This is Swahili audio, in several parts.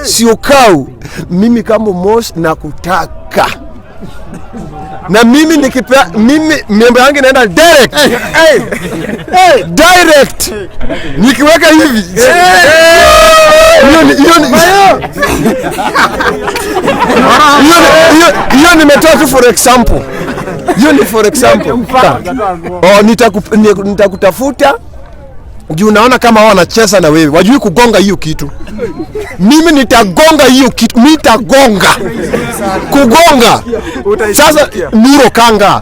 syokau. Mimi kama Mosh nakutaka. Na mimi nikipea member yangu inaenda direct. Direct. Nikiweka hivi. Hiyo nimetoa tu for example. Hiyo ni for example. Nitakutafuta. Juu unaona kama wao wanacheza na wewe. Wajui kugonga hiyo kitu. Mimi nitagonga hiyo kitu. Nitagonga. Kugonga. Sasa nuro kanga.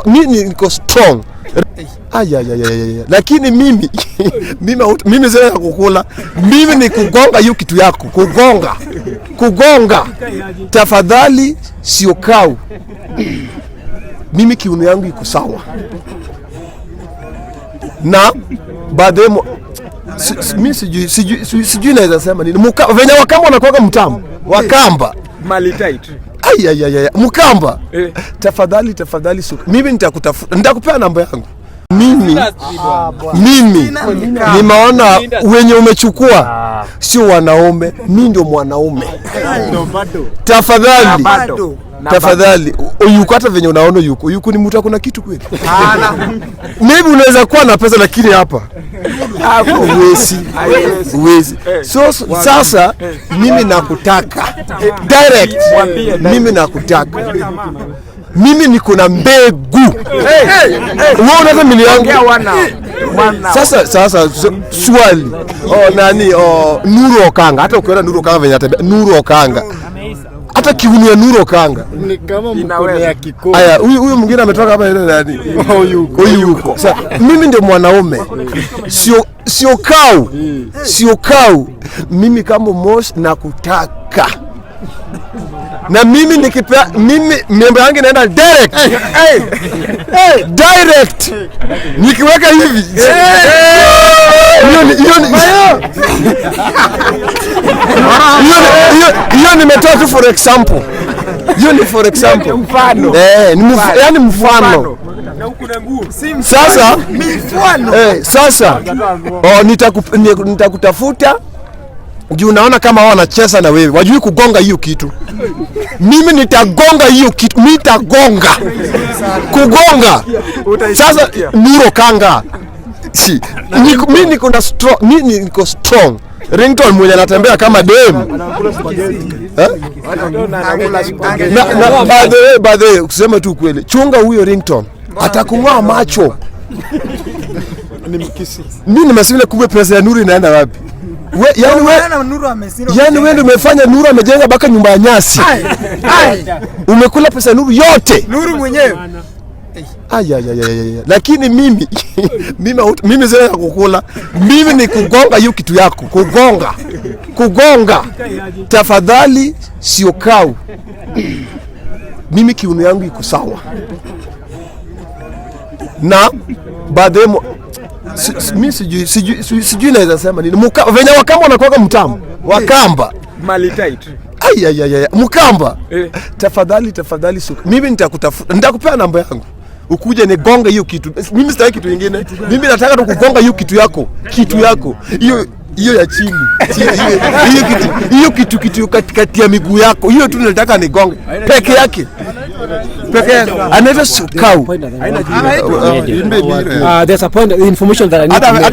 Mimi niko strong. Lakini mimi zile kukula. Mimi ni kugonga hiyo kitu yako. Kugonga. Tafadhali syokau. Mimi kiuno yangu iko sawa. Na baadaye mimi sijui naweza sema nini. Venye Wakamba wanakuwa mtamu. Wakamba mali tight. Mkamba. Tafadhali mimi nitakupea namba yangu. Mimi nimeona wenye umechukua sio wanaume, mimi ndio mwanaume. Tafadhali yuko hata venye unaona yuko ni mtu akona kitu kweli. Maybe unaweza kuwa na pesa lakini hapa uwezi. So sasa mimi nakutaka direct. Mimi nakutaka. Mimi niko na mbegu. Wewe unaweza mili yangu. Sasa swali. Nuru Okanga. Hata ukiona Nuru Okanga venye atembea. Nuru Okanga. Hata kiuno ya Nuru Okanga ni kama mkono ya kikoo. Haya, huyu mwingine ametoka hapa ile nani? Huyu yuko. Sasa mimi ndio mwanaume. Syokau. Mimi kama Mosh nakutaka. Na mimi nikipea member yangu inaenda direct. Direct. Nikiweka hivi. Hiyo nimetoa tu for example. Hiyo ni for example. Mfano. Yani mfano. Na huko na nguo. Sasa mfano. Sasa nitakutafuta. Juu unaona kama wao wanacheza na wewe. Wajui kugonga hiyo kitu. Mimi nitagonga hiyo kitu. Nitagonga. Kugonga. Sasa nuro kanga. Mimi niko strong. Ringtone mwenye anatembea kama dem. By the way, kusema tu kweli. Chunga huyo Ringtone. Atakung'oa macho. Mimi nimesema kumbe pesa ya Nuru inaenda wapi? Yani wewe ndio umefanya Nuru amejenga baka nyumba ya nyasi. Umekula pesa Nuru yote. Nuru mwenyewe. Lakini mimi zile kukula. Mimi ni kugonga hiyo kitu yako. Kugonga. Tafadhali syokau. Mimi kiuno yangu iko sawa. Na baadaye mimi sijui naweza sema nini. Venye Wakamba wanakuwa mtamu. Wakamba mali tight. Mkamba. Tafadhali mimi nitakupea namba yangu. Ukuje ni gonga hiyo kitu. Mimi sitaki kitu kingine. Mimi nataka tu kugonga hiyo kitu yako. Hiyo ya chini. Hiyo kitu katikati ya miguu yako. Hiyo tu nataka ni gonga peke yake. Anaitwa syokau. There's a point, information that I need to make.